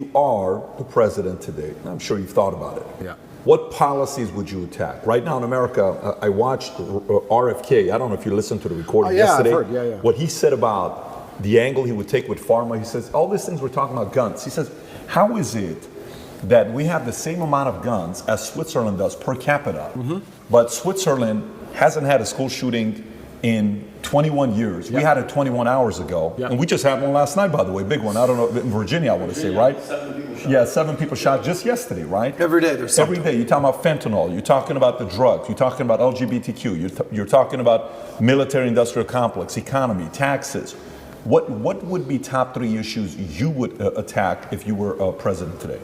You are the president today. I'm sure you've thought about it. Yeah. What policies would you attack? Right now in America, I watched RFK. I don't know if you listened to the recording yesterday. I've heard. Yeah. What he said about the angle he would take with pharma, he says, all these things we're talking about guns. He says, how is it that we have the same amount of guns as Switzerland does per capita, but Switzerland hasn't had a school shooting in 21 years. Yep. We had it 21 hours ago, and we just had one last night, by the way, big one. I don't know, in Virginia, I want to say, right? 7 people shot. Yeah, 7 people shot just yesterday, right? Every day there's something. Every day. You're talking about fentanyl. You're talking about the drugs. You're talking about LGBTQ. You're talking about military-industrial complex, economy, taxes. What would be top 3 issues you would attack if you were president today?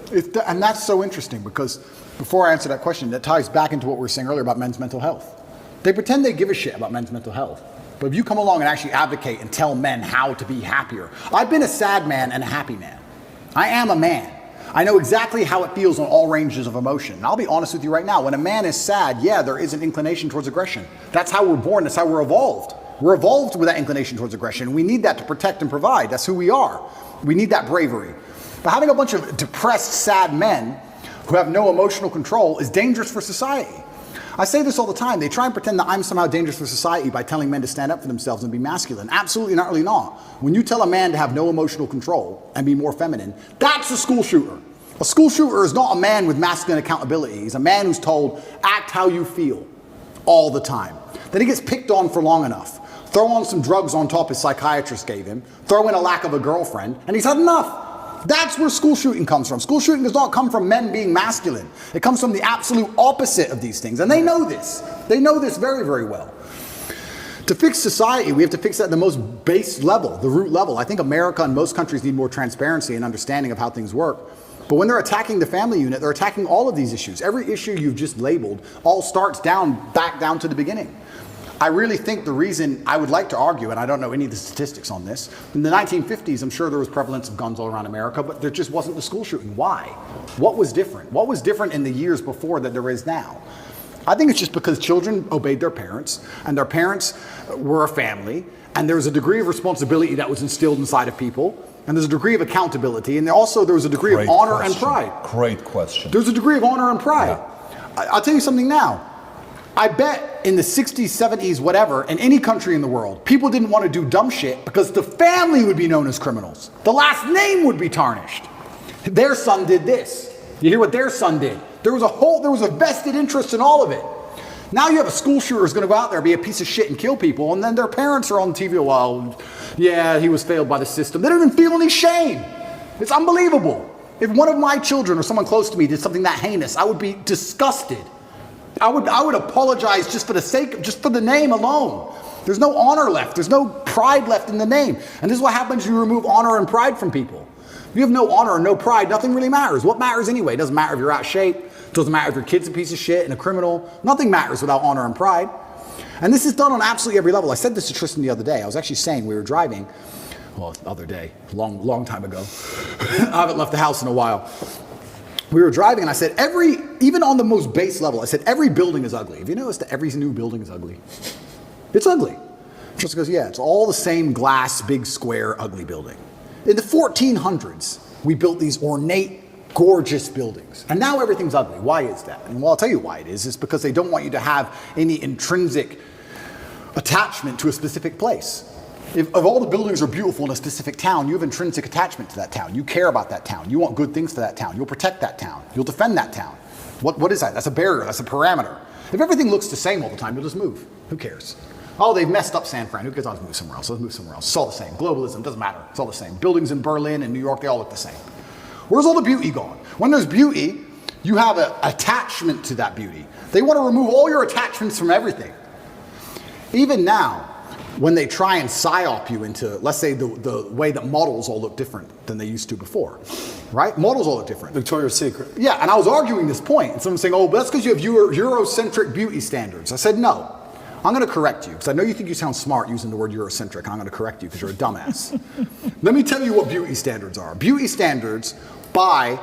And that's so interesting, because before I answer that question, that ties back into what we were saying earlier about men's mental health. They pretend they give a shit about men's mental health. But if you come along and actually advocate and tell men how to be happier. I've been a sad man and a happy man. I am a man. I know exactly how it feels on all ranges of emotion. And I'll be honest with you right now. When a man is sad, yeah, there is an inclination towards aggression. That's how we're born. That's how we're evolved. We're evolved with that inclination towards aggression. We need that to protect and provide. That's who we are. We need that bravery. But having a bunch of depressed, sad men who have no emotional control is dangerous for society. I say this all the time. They try and pretend that I'm somehow dangerous for society by telling men to stand up for themselves and be masculine. Absolutely not, really not. When you tell a man to have no emotional control and be more feminine, that's a school shooter. A school shooter is not a man with masculine accountability. He's a man who's told, act how you feel all the time. Then he gets picked on for long enough. Throw on some drugs on top his psychiatrist gave him. Throw in a lack of a girlfriend, and he's had enough. That's where school shooting comes from. School shooting does not come from men being masculine. It comes from the absolute opposite of these things. And they know this. They know this very, very well. To fix society, we have to fix it at the most base level, the root level. I think America and most countries need more transparency and understanding of how things work. But when they're attacking the family unit, they're attacking all of these issues. Every issue you've just labeled all starts back down to the beginning. I really think the reason I would like to argue, and I don't know any of the statistics on this, in the 1950s, I'm sure there was prevalence of guns all around America, but there just wasn't the school shooting. Why? What was different? What was different in the years before that there is now? I think it's just because children obeyed their parents, and their parents were a family, and there was a degree of responsibility that was instilled inside of people, and there's a degree of accountability, and also there was a degree of honor and pride. Great question. There's a degree of honor and pride. Yeah. I'll tell you something now. I bet in the 60s, 70s, whatever, in any country in the world, people didn't want to do dumb shit because the family would be known as criminals. The last name would be tarnished. Their son did this. You hear what their son did? There was a vested interest in all of it. Now you have a school shooter who's going to go out there, be a piece of shit and kill people, and then their parents are on TV, well, yeah, he was failed by the system. They don't even feel any shame. It's unbelievable. If one of my children or someone close to me did something that heinous, I would be disgusted. I would apologize just for the name alone. There's no honor left. There's no pride left in the name. And this is what happens when you remove honor and pride from people. If you have no honor and no pride, nothing really matters. What matters anyway? It doesn't matter if you're out of shape. It doesn't matter if your kid's a piece of shit and a criminal. Nothing matters without honor and pride. And this is done on absolutely every level. I said this to Tristan the other day. I was actually saying we were driving, well, the other day, long time ago. I haven't left the house in a while. We were driving and I said, even on the most base level, I said, every building is ugly. Have you noticed that every new building is ugly? It's ugly. Just goes, yeah, it's all the same glass, big square, ugly building. In the 1400s, we built these ornate, gorgeous buildings. And now everything's ugly. Why is that? And well, I'll tell you why it is. It's because they don't want you to have any intrinsic attachment to a specific place. If all the buildings are beautiful in a specific town, you have intrinsic attachment to that town. You care about that town. You want good things for that town. You'll protect that town. You'll defend that town. What is that? That's a barrier. That's a parameter. If everything looks the same all the time, you'll just move. Who cares? Oh, they've messed up San Fran. Who cares? I'll move somewhere else. Let's move somewhere else. It's all the same. Globalism doesn't matter. It's all the same. Buildings in Berlin and New York, they all look the same. Where's all the beauty gone? When there's beauty, you have an attachment to that beauty. They want to remove all your attachments from everything. Even now, when they try and psyop you into, let's say, the way that models all look different than they used to before, right? Models all look different. Victoria's Secret. Yeah, and I was arguing this point, and someone's saying, oh, but that's because you have Eurocentric beauty standards. I said, no. I'm going to correct you, because I know you think you sound smart using the word Eurocentric, and I'm going to correct you because you're a dumbass. Let me tell you what beauty standards are. Beauty standards, by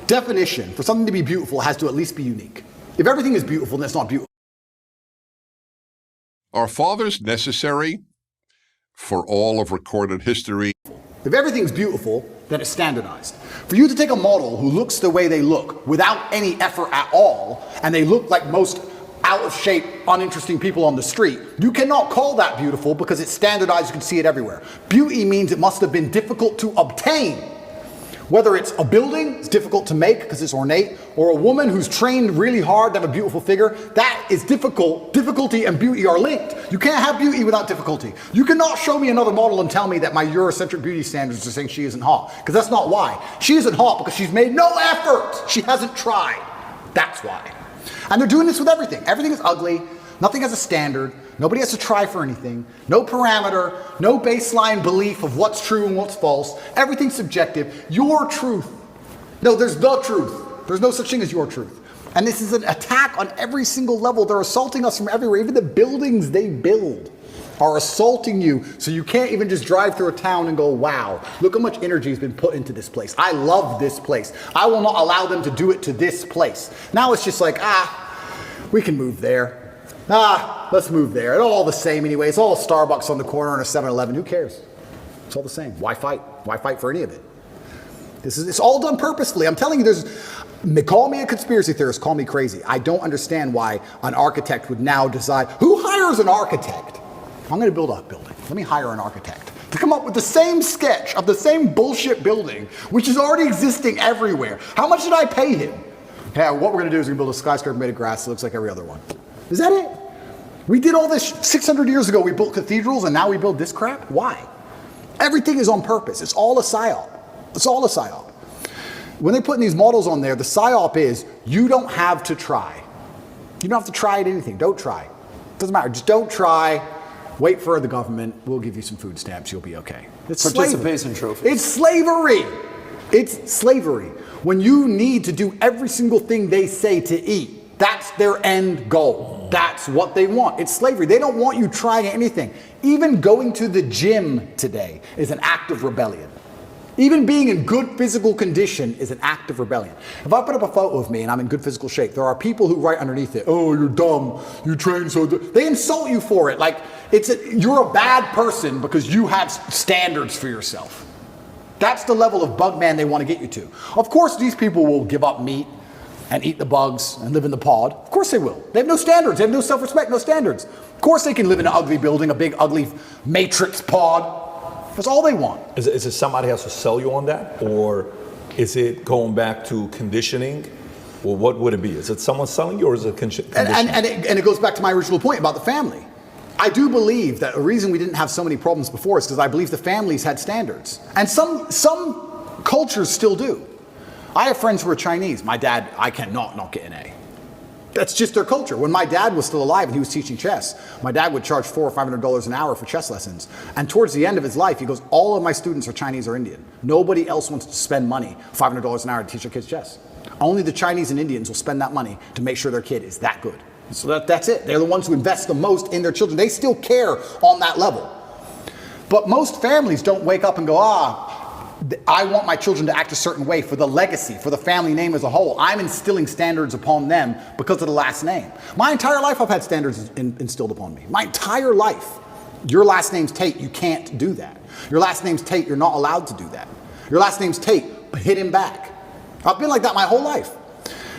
definition, for something to be beautiful, has to at least be unique. If everything is beautiful, then it's not beautiful. Are fathers necessary for all of recorded history? If everything's beautiful, then it's standardized. For you to take a model who looks the way they look without any effort at all, and they look like most out of shape, uninteresting people on the street, you cannot call that beautiful because it's standardized, you can see it everywhere. Beauty means it must have been difficult to obtain. Whether it's a building, it's difficult to make because it's ornate, or a woman who's trained really hard to have a beautiful figure, that is difficult. Difficulty and beauty are linked. You can't have beauty without difficulty. You cannot show me another model and tell me that my Eurocentric beauty standards are saying she isn't hot, because that's not why. She isn't hot because she's made no effort. She hasn't tried. That's why. And they're doing this with everything. Everything is ugly. Nothing has a standard. Nobody has to try for anything. No parameter. No baseline belief of what's true and what's false. Everything's subjective. Your truth. No, there's the truth. There's no such thing as your truth. And this is an attack on every single level. They're assaulting us from everywhere. Even the buildings they build are assaulting you, so you can't even just drive through a town and go, wow, look how much energy has been put into this place. I love this place. I will not allow them to do it to this place. Now it's just like, we can move there. Let's move there. It's all the same anyway. It's all a Starbucks on the corner and a 7-Eleven. Who cares? It's all the same. Why fight? Why fight for any of it? It's all done purposefully. I'm telling you, call me a conspiracy theorist, call me crazy. I don't understand why an architect would now decide, who hires an architect? I'm going to build a building. Let me hire an architect to come up with the same sketch of the same bullshit building, which is already existing everywhere. How much did I pay him? Yeah, what we're going to do is we're going to build a skyscraper made of grass that looks like every other one. Is that it? We did all this 600 years ago. We built cathedrals and now we build this crap? Why? Everything is on purpose. It's all a psyop. It's all a psyop. When they're putting these models on there, the psyop is you don't have to try. You don't have to try at anything. Don't try. Doesn't matter. Just don't try. Wait for the government. We'll give you some food stamps. You'll be okay. It's participation trophies. It's slavery. It's slavery. When you need to do every single thing they say to eat, that's their end goal. That's what they want. It's slavery. They don't want you trying anything. Even going to the gym today is an act of rebellion. Even being in good physical condition is an act of rebellion. If I put up a photo of me and I'm in good physical shape, there are people who write underneath it, oh, you're dumb, you train so good. They insult you for it. Like, you're a bad person because you have standards for yourself. That's the level of bug man they want to get you to. Of course, these people will give up meat and eat the bugs and live in the pod. Of course they will. They have no standards. They have no self-respect, no standards. Of course they can live in an ugly building, a big, ugly matrix pod. That's all they want. Is it somebody has to sell you on that? Or is it going back to conditioning? Or what would it be? Is it someone selling you or is it conditioning? And it goes back to my original point about the family. I do believe that the reason we didn't have so many problems before is because I believe the families had standards. And some cultures still do. I have friends who are Chinese. My dad, I cannot not get an A. That's just their culture. When my dad was still alive and he was teaching chess, my dad would charge $400 or $500 an hour for chess lessons. And towards the end of his life, he goes, all of my students are Chinese or Indian. Nobody else wants to spend money, $500 an hour to teach their kids chess. Only the Chinese and Indians will spend that money to make sure their kid is that good. So that's it. They're the ones who invest the most in their children. They still care on that level. But most families don't wake up and go, I want my children to act a certain way for the legacy, for the family name as a whole. I'm instilling standards upon them because of the last name. My entire life I've had standards instilled upon me. My entire life. Your last name's Tate, you can't do that. Your last name's Tate, you're not allowed to do that. Your last name's Tate, hit him back. I've been like that my whole life.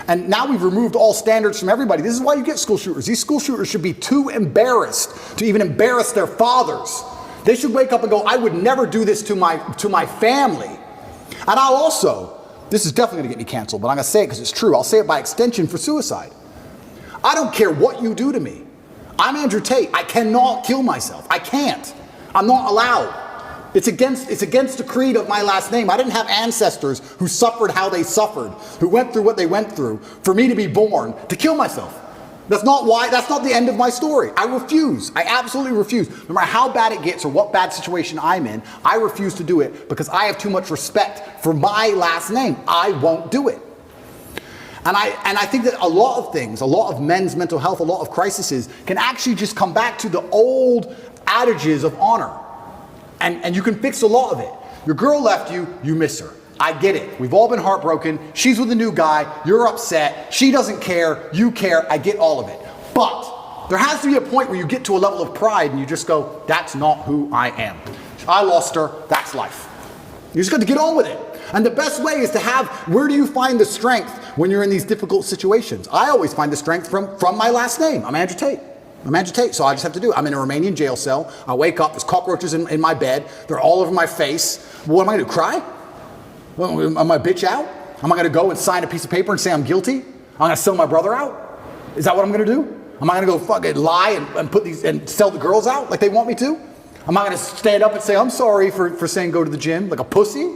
And now we've removed all standards from everybody. This is why you get school shooters. These school shooters should be too embarrassed to even embarrass their fathers. They should wake up and go, I would never do this to my family. And I'll also, this is definitely going to get me canceled, but I'm going to say it because it's true. I'll say it by extension for suicide. I don't care what you do to me. I'm Andrew Tate. I cannot kill myself. I can't. I'm not allowed. It's against the creed of my last name. I didn't have ancestors who suffered how they suffered, who went through what they went through, for me to be born to kill myself. That's not the end of my story. I refuse. I absolutely refuse. No matter how bad it gets or what bad situation I'm in, I refuse to do it because I have too much respect for my last name. I won't do it. And I think that a lot of things, a lot of men's mental health, a lot of crises can actually just come back to the old adages of honor. And you can fix a lot of it. Your girl left you, you miss her. I get it. We've all been heartbroken. She's with a new guy. You're upset. She doesn't care. You care. I get all of it. But there has to be a point where you get to a level of pride and you just go, that's not who I am. I lost her. That's life. You just got to get on with it. And the best way is to where do you find the strength when you're in these difficult situations? I always find the strength from my last name. I'm Andrew Tate. So I just have to do it. I'm in a Romanian jail cell. I wake up, there's cockroaches in my bed. They're all over my face. What am I going to do, cry? Am I bitch out? Am I going to go and sign a piece of paper and say I'm guilty? I'm going to sell my brother out? Is that what I'm going to do? Am I going to go fucking lie and sell the girls out like they want me to? Am I going to stand up and say, I'm sorry for saying go to the gym like a pussy?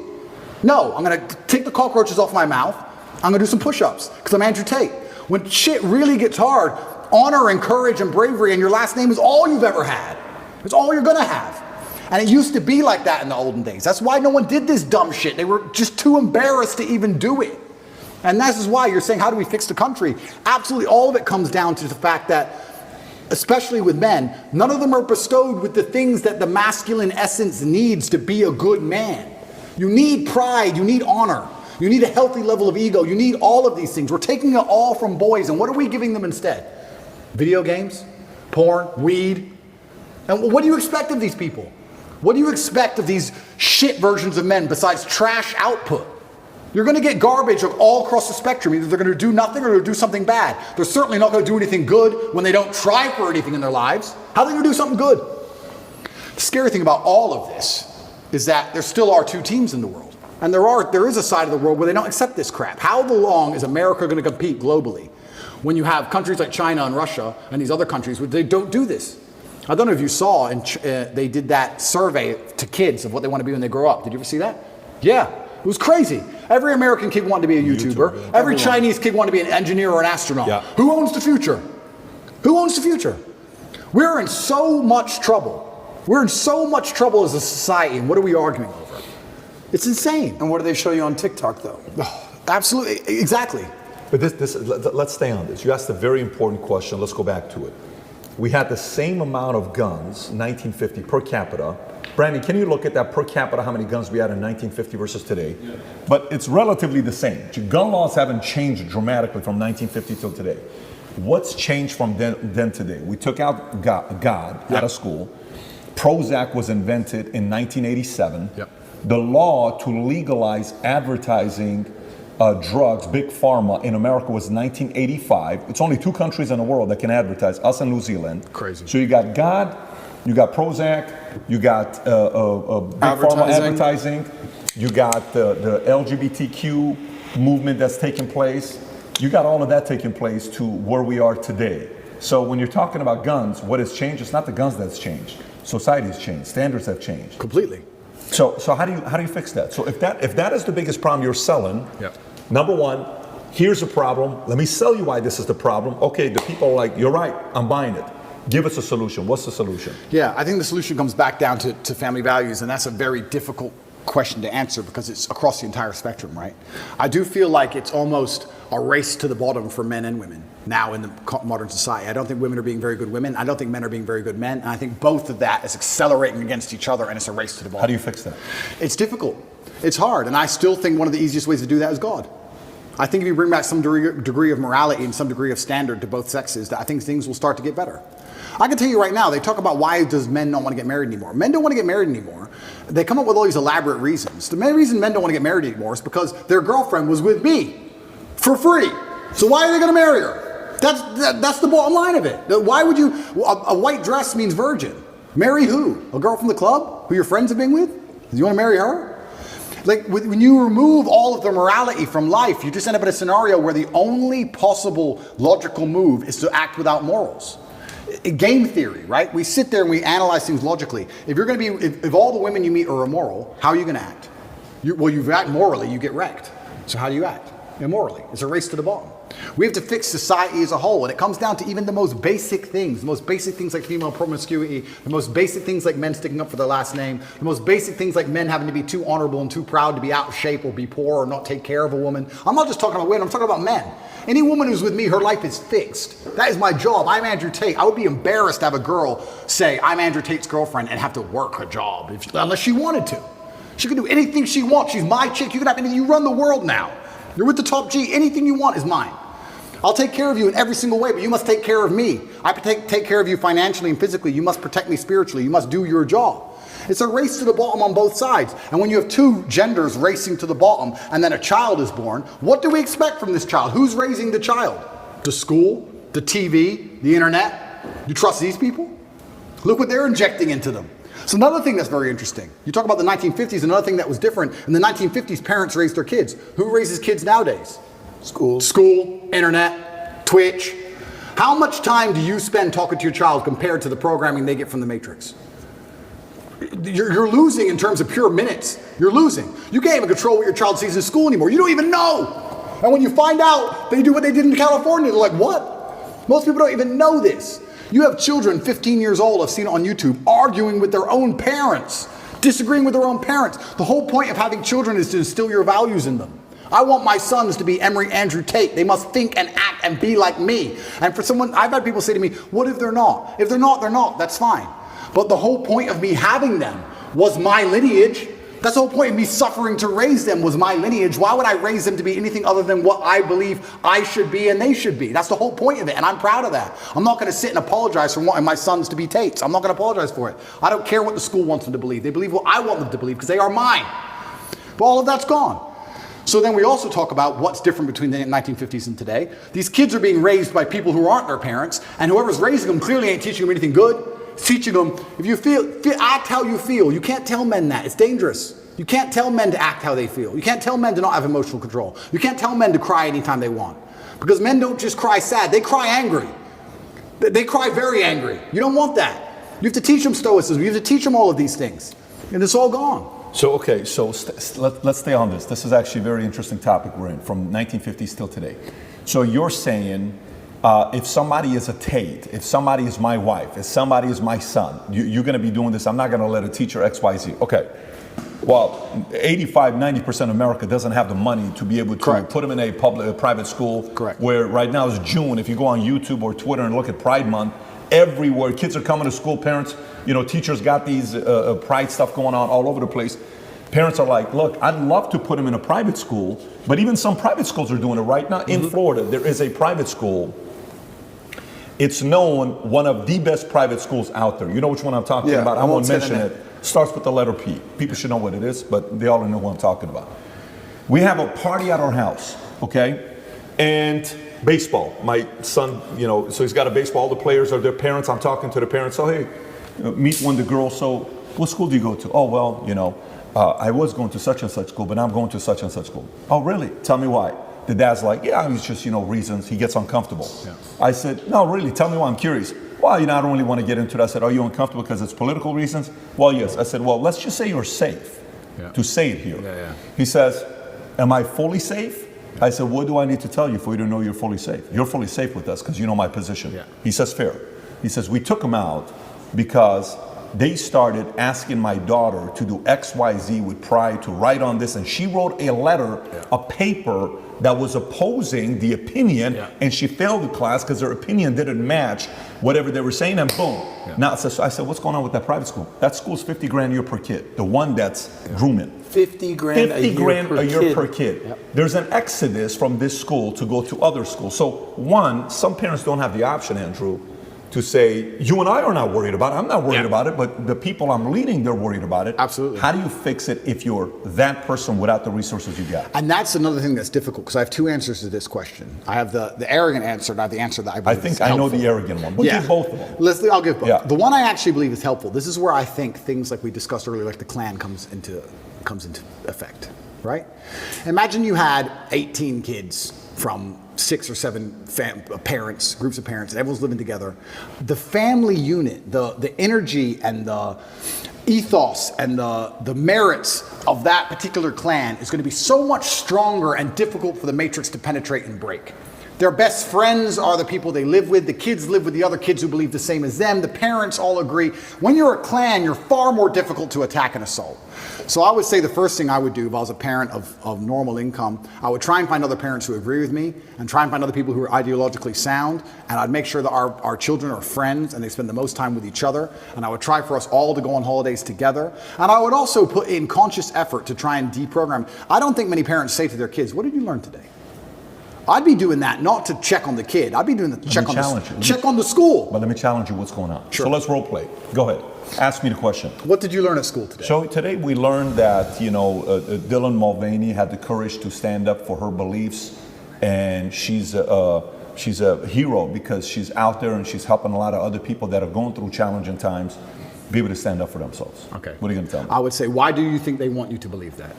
No, I'm going to take the cockroaches off my mouth. I'm going to do some push-ups because I'm Andrew Tate. When shit really gets hard, honor and courage and bravery and your last name is all you've ever had. It's all you're going to have. And it used to be like that in the olden days. That's why no one did this dumb shit. They were just too embarrassed to even do it. And this is why you're saying, how do we fix the country? Absolutely, all of it comes down to the fact that, especially with men, none of them are bestowed with the things that the masculine essence needs to be a good man. You need pride, you need honor, you need a healthy level of ego, you need all of these things. We're taking it all from boys, and what are we giving them instead? Video games, porn, weed. And what do you expect of these people? What do you expect of these shit versions of men besides trash output? You're going to get garbage all across the spectrum. Either they're going to do nothing or they're going to do something bad. They're certainly not going to do anything good when they don't try for anything in their lives. How are they going to do something good? The scary thing about all of this is that there still are two teams in the world. And there is a side of the world where they don't accept this crap. How long is America going to compete globally when you have countries like China and Russia and these other countries where they don't do this? I don't know if you saw, they did that survey to kids of what they want to be when they grow up. Did you ever see that? Yeah, it was crazy. Every American kid wanted to be a YouTuber. Yeah. Every Chinese kid wanted to be an engineer or an astronaut. Yeah. Who owns the future? Who owns the future? We're in so much trouble. We're in so much trouble as a society, and what are we arguing over? It's insane. And what do they show you on TikTok, though? Absolutely, exactly. But let's stay on this. You asked a very important question. Let's go back to it. We had the same amount of guns, 1950 per capita. Brandon, can you look at that per capita, how many guns we had in 1950 versus today? Yeah. But it's relatively the same. Gun laws haven't changed dramatically from 1950 till today. What's changed from then to today? We took out God out of school. Prozac was invented in 1987. Yep. The law to legalize advertising drugs, big pharma, in America was 1985. It's only two countries in the world that can advertise, us and New Zealand. Crazy. So you got God, you got Prozac, you got big pharma advertising, you got the LGBTQ movement that's taking place. You got all of that taking place to where we are today. So when you're talking about guns, what has changed? It's not the guns that's changed. Society has changed. Standards have changed. Completely. So how do you fix that? So if that is the biggest problem you're selling, yep. Number one, here's a problem. Let me sell you why this is the problem. Okay, the people are like, you're right, I'm buying it. Give us a solution. What's the solution? Yeah, I think the solution comes back down to family values, and that's a very difficult question to answer because it's across the entire spectrum, right? I do feel like it's almost a race to the bottom for men and women now in the modern society. I don't think women are being very good women. I don't think men are being very good men. And I think both of that is accelerating against each other, and it's a race to the bottom. How do you fix that? It's difficult. It's hard. And I still think one of the easiest ways to do that is God. I think if you bring back some degree of morality and some degree of standard to both sexes, I think things will start to get better. I can tell you right now, they talk about why does men not want to get married anymore. Men don't want to get married anymore. They come up with all these elaborate reasons. The main reason men don't want to get married anymore is because their girlfriend was with me for free. So why are they going to marry her? That's the bottom line of it. Why would you, a white dress means virgin. Marry who? A girl from the club who your friends have been with? Do you want to marry her? Like when you remove all of the morality from life, you just end up in a scenario where the only possible logical move is to act without morals. Game theory, right? We sit there and we analyze things logically. If you're going to be, if all the women you meet are immoral, how are you going to act? Well, you act morally, you get wrecked. So how do you act? Immorally. It's a race to the bottom. We have to fix society as a whole, and it comes down to even the most basic things like female promiscuity, the most basic things like men sticking up for their last name, the most basic things like men having to be too honorable and too proud to be out of shape or be poor or not take care of a woman. I'm not just talking about women, I'm talking about men. Any woman who's with me, her life is fixed. That is my job. I'm Andrew Tate. I would be embarrassed to have a girl say, I'm Andrew Tate's girlfriend and have to work her job, unless she wanted to. She can do anything she wants. She's my chick. You can have anything. You run the world now. You're with the top G. Anything you want is mine. I'll take care of you in every single way, but you must take care of me. I take care of you financially and physically. You must protect me spiritually. You must do your job. It's a race to the bottom on both sides. And when you have two genders racing to the bottom and then a child is born, what do we expect from this child? Who's raising the child? The school, the TV, the internet? You trust these people? Look what they're injecting into them. So another thing that's very interesting. You talk about the 1950s, another thing that was different. In the 1950s, parents raised their kids. Who raises kids nowadays? School. School, internet, Twitch. How much time do you spend talking to your child compared to the programming they get from the Matrix? You're losing in terms of pure minutes. You're losing. You can't even control what your child sees in school anymore. You don't even know. And when you find out they do what they did in California, they're like, what? Most people don't even know this. You have children 15 years old, I've seen it on YouTube, arguing with their own parents, disagreeing with their own parents. The whole point of having children is to instill your values in them. I want my sons to be Emery, Andrew, Tate. They must think and act and be like me. And for someone, I've had people say to me, what if they're not? If they're not, they're not. That's fine. But the whole point of me having them was my lineage. That's the whole point of me suffering to raise them was my lineage. Why would I raise them to be anything other than what I believe I should be and they should be? That's the whole point of it, and I'm proud of that. I'm not going to sit and apologize for wanting my sons to be Tates. I'm not going to apologize for it. I don't care what the school wants them to believe. They believe what I want them to believe because they are mine. But all of that's gone. So then we also talk about what's different between the 1950s and today. These kids are being raised by people who aren't their parents, and whoever's raising them clearly ain't teaching them anything good. It's teaching them, if you feel, act how you feel. You can't tell men that. It's dangerous. You can't tell men to act how they feel. You can't tell men to not have emotional control. You can't tell men to cry anytime they want. Because men don't just cry sad, they cry angry. They cry very angry. You don't want that. You have to teach them stoicism. You have to teach them all of these things. And it's all gone. So, okay, so let's stay on this. This is actually a very interesting topic we're in, from 1950s till today. So you're saying, if somebody is a Tate, if somebody is my wife, if somebody is my son, you're going to be doing this. I'm not going to let a teacher XYZ. Okay. Well, 85, 90% of America doesn't have the money to be able to Correct. put them in a private school. Correct. Where right now is June. If you go on YouTube or Twitter and look at Pride Month, everywhere kids are coming to school. Parents, teachers got these pride stuff going on all over the place. Parents are like, look, I'd love to put them in a private school, but even some private schools are doing it right now. In Florida, there is a private school. It's known one of the best private schools out there. You know which one I'm talking about? I won't mention it. Starts with the letter P. People should know what it is, but they all know what I'm talking about. We have a party at our house, okay? And baseball. My son, so he's got a baseball. All the players are their parents. I'm talking to the parents. So, hey, meet one of the girls. So, what school do you go to? Oh, well, I was going to such and such school, but now I'm going to such and such school. Oh, really? Tell me why. The dad's like, yeah, it's just, reasons. He gets uncomfortable. Yeah. I said, no, really, tell me why. I'm curious. Well, I don't really want to get into it. I said, are you uncomfortable because it's political reasons? Well, yes. I said, well, let's just say you're safe to say it here. Yeah. He says, am I fully safe? I said, what do I need to tell you for you to know you're fully safe? You're fully safe with us because you know my position. Yeah. He says, fair. He says, we took him out because they started asking my daughter to do XYZ with pride, to write on this, and she wrote a letter, a paper that was opposing the opinion, and she failed the class because her opinion didn't match whatever they were saying, and boom. Now, I said, what's going on with that private school? That school's $50 grand a year per kid, the one that's grooming. 50 grand a year per kid. Yep. There's an exodus from this school to go to other schools. So one, some parents don't have the option, Andrew, to say, you and I are not worried about it. I'm not worried about it, but the people I'm leading, they're worried about it. Absolutely. How do you fix it if you're that person without the resources you got? And that's another thing that's difficult, because I have two answers to this question. I have the arrogant answer, and I have the answer that I believe is helpful. I know the arrogant one, but give both of them. I'll give both. Yeah. The one I actually believe is helpful. This is where I think things like we discussed earlier, like the Klan comes into effect, right? Imagine you had 18 kids from 6 or 7 parents, groups of parents, and everyone's living together. The family unit, the energy and the ethos and the merits of that particular clan is going to be so much stronger and difficult for the matrix to penetrate and break. Their best friends are the people they live with. The kids live with the other kids who believe the same as them. The parents all agree. When you're a clan, you're far more difficult to attack and assault. So I would say the first thing I would do if I was a parent of normal income, I would try and find other parents who agree with me and try and find other people who are ideologically sound. And I'd make sure that our children are friends and they spend the most time with each other. And I would try for us all to go on holidays together. And I would also put in conscious effort to try and deprogram. I don't think many parents say to their kids, what did you learn today? I'd be doing that not to check on the kid. I'd be doing the check on the school. But let me challenge you. What's going on? Sure. So let's role play. Go ahead. Ask me the question. What did you learn at school today? So today we learned that Dylan Mulvaney had the courage to stand up for her beliefs, and she's a hero because she's out there and she's helping a lot of other people that are going through challenging times be able to stand up for themselves. Okay. What are you going to tell me? I would say, why do you think they want you to believe that?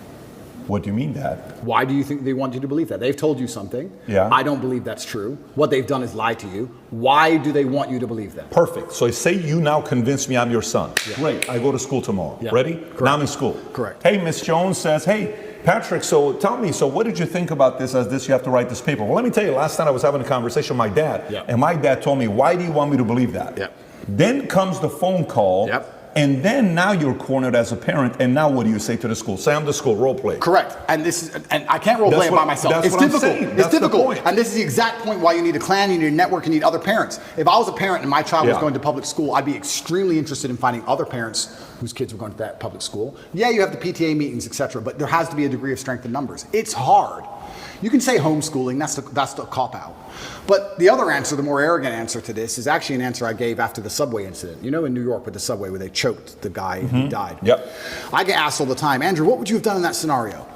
What do you mean that? Why do you think they want you to believe that? They've told you something. Yeah. I don't believe that's true. What they've done is lie to you. Why do they want you to believe that? Perfect. So say you now convince me I'm your son. Yeah. Great. I go to school tomorrow. Yeah. Ready? Correct. Now I'm in school. Correct. Hey, Miss Jones says, hey, Patrick, so tell me, so what did you think about this as this? You have to write this paper. Well, let me tell you, last night I was having a conversation with my dad, Yeah. and my dad told me, why do you want me to believe that? Yeah. Then comes the phone call. Yep. And then now you're cornered as a parent, and now what do you say to the school? Say I'm the school, role play. Correct. And I can't role play it by myself. That's It's what I'm difficult. saying. It's That's the difficult. point. And this is the exact point why you need a clan, you need a network, you need other parents. If I was a parent and my child was Yeah. going to public school, I'd be extremely interested in finding other parents whose kids were going to that public school. Yeah, you have the PTA meetings, etc., but there has to be a degree of strength in numbers. It's hard. You can say homeschooling, that's the cop-out. But the other answer, the more arrogant answer to this, is actually an answer I gave after the subway incident. You know, in New York with the subway where they choked the guy and he died. Yep. I get asked all the time, Andrew, what would you have done in that scenario?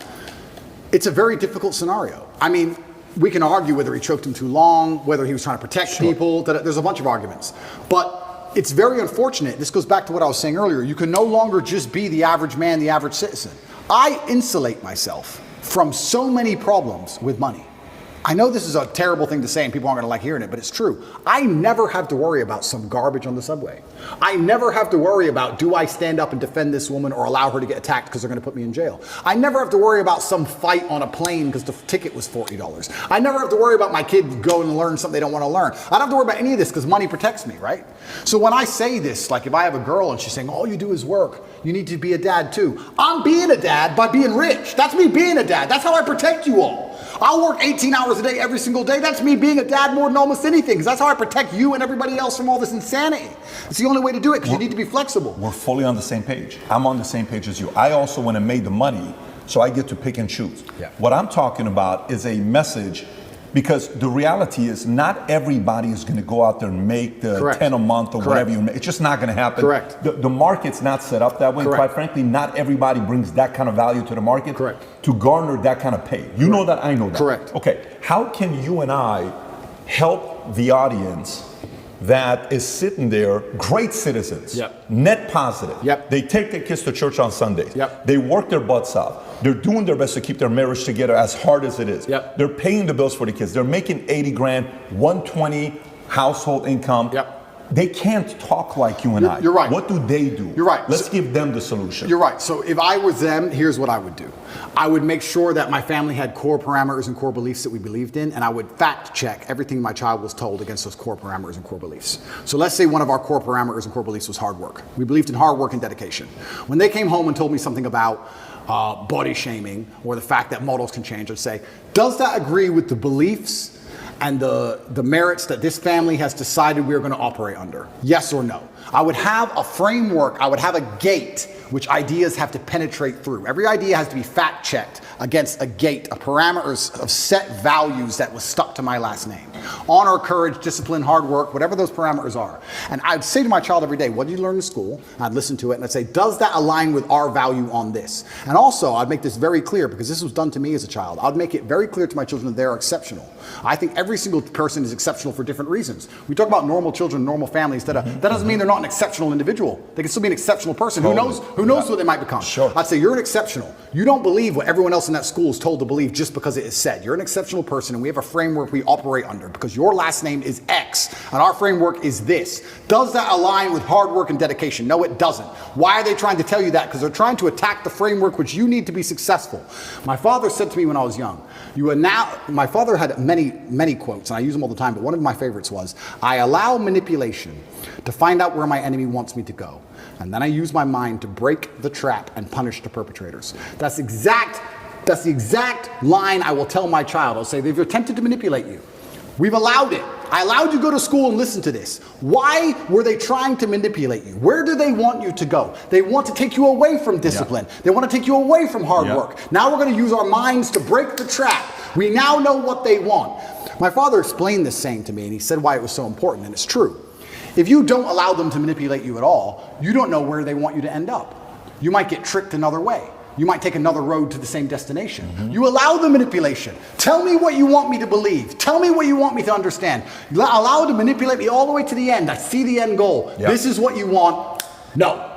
It's a very difficult scenario. I mean, we can argue whether he choked him too long, whether he was trying to protect people. There's a bunch of arguments. But it's very unfortunate. This goes back to what I was saying earlier. You can no longer just be the average man, the average citizen. I insulate myself from so many problems with money. I know this is a terrible thing to say and people aren't gonna like hearing it, but it's true. I never have to worry about some garbage on the subway. I never have to worry about, do I stand up and defend this woman or allow her to get attacked because they're gonna put me in jail? I never have to worry about some fight on a plane because the ticket was $40. I never have to worry about my kid going and learn something they don't wanna learn. I don't have to worry about any of this because money protects me, right? So when I say this, like if I have a girl and she's saying, all you do is work, you need to be a dad too. I'm being a dad by being rich. That's me being a dad. That's how I protect you all. I'll work 18 hours a day every single day. That's me being a dad more than almost anything, because that's how I protect you and everybody else from all this insanity. It's the only way to do it, because you need to be flexible. We're fully on the same page. I'm on the same page as you. I also went and made the money, so I get to pick and choose. Yeah. What I'm talking about is a message, because the reality is not everybody is going to go out there and make the Correct. 10 a month or Correct. whatever you make. It's just not going to happen. Correct. The market's not set up that way. Correct. Quite frankly, not everybody brings that kind of value to the market. Correct. To garner that kind of pay. You know that, I know that. Correct. Okay, how can you and I help the audience that is sitting there, great citizens, Yep. net positive. Yep. They take their kids to church on Sundays. Yep. They work their butts off. They're doing their best to keep their marriage together as hard as it is. Yep. They're paying the bills for the kids. They're making 80 grand, 120 household income. Yep. They can't talk like you and I. You're right. What do they do? You're right. Let's give them the solution. You're right. So if I was them, here's what I would do. I would make sure that my family had core parameters and core beliefs that we believed in, and I would fact check everything my child was told against those core parameters and core beliefs. So let's say one of our core parameters and core beliefs was hard work. We believed in hard work and dedication. When they came home and told me something about body shaming or the fact that models can change, I'd say, does that agree with the beliefs and the merits that this family has decided we're going to operate under? Yes or no? I would have a framework, I would have a gate which ideas have to penetrate through. Every idea has to be fact checked against a gate, a parameters of set values that was stuck to my last name. Honor, courage, discipline, hard work, whatever those parameters are. And I'd say to my child every day, what did you learn in school? I'd listen to it and I'd say, does that align with our value on this? And also, I'd make this very clear, because this was done to me as a child. I'd make it very clear to my children that they're exceptional. I think every single person is exceptional for different reasons. We talk about normal children, normal families. That doesn't mean they're not an exceptional individual. They can still be an exceptional person. Totally. Who knows what they might become? Sure. I'd say you're an exceptional. You don't believe what everyone else in that school is told to believe just because it is said. You're an exceptional person, and we have a framework we operate under because your last name is X, and our framework is this. Does that align with hard work and dedication? No, it doesn't. Why are they trying to tell you that? Because they're trying to attack the framework which you need to be successful. My father said to me when I was young, my father had many quotes, and I use them all the time, but one of my favorites was, I allow manipulation to find out where my enemy wants me to go, and then I use my mind to break the trap and punish the perpetrators. That's the exact line I will tell my child. I'll say, they've attempted to manipulate you. We've allowed it. I allowed you to go to school and listen to this. Why were they trying to manipulate you? Where do they want you to go? They want to take you away from discipline. Yeah. They want to take you away from hard work. Now we're going to use our minds to break the trap. We now know what they want. My father explained this saying to me, and he said why it was so important, and it's true. If you don't allow them to manipulate you at all, you don't know where they want you to end up. You might get tricked another way. You might take another road to the same destination. Mm-hmm. You allow the manipulation. Tell me what you want me to believe. Tell me what you want me to understand. Allow it to manipulate me all the way to the end. I see the end goal. Yep. This is what you want. No.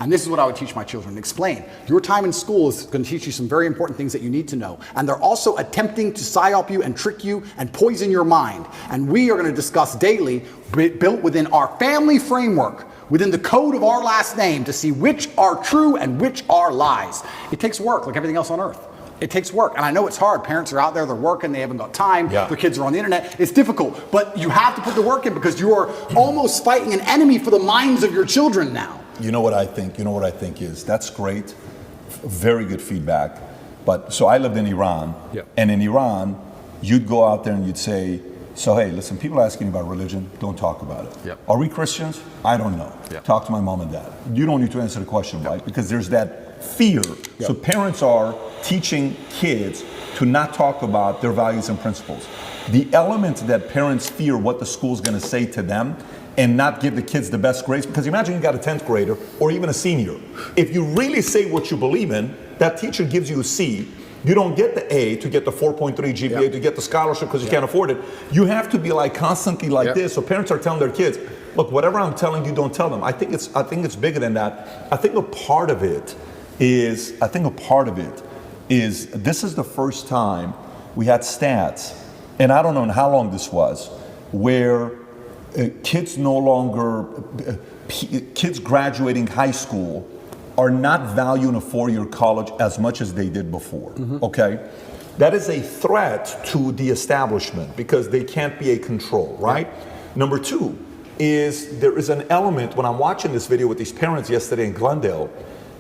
And this is what I would teach my children. Explain. Your time in school is going to teach you some very important things that you need to know. And they're also attempting to psyop you and trick you and poison your mind. And we are going to discuss daily, built within our family framework, within the code of our last name, to see which are true and which are lies. It takes work, like everything else on earth. It takes work. And I know it's hard. Parents are out there, they're working, they haven't got time, their kids are on the internet. It's difficult, but you have to put the work in because you are almost fighting an enemy for the minds of your children now. You know what I think? You know what I think is, that's great, very good feedback. But so I lived in Iran, and in Iran, you'd go out there and you'd say, so hey, listen, people asking about religion, don't talk about it. Are we Christians? I don't know. Talk to my mom and dad. You don't need to answer the question, right? Because there's that fear. So parents are teaching kids to not talk about their values and principles. The element that parents fear what the school's gonna say to them and not give the kids the best grades, because imagine you got a 10th grader or even a senior. If you really say what you believe in, that teacher gives you a C. You don't get the A to get the 4.3 GPA to get the scholarship because you can't afford it. You have to be like constantly like this. So parents are telling their kids, look, whatever I'm telling you, don't tell them. I think it's bigger than that. I think a part of it is this is the first time we had stats, and I don't know how long this was, where kids graduating high school are not valuing a four-year college as much as they did before, okay? That is a threat to the establishment because they can't be a control, right? Number two is there is an element, when I'm watching this video with these parents yesterday in Glendale,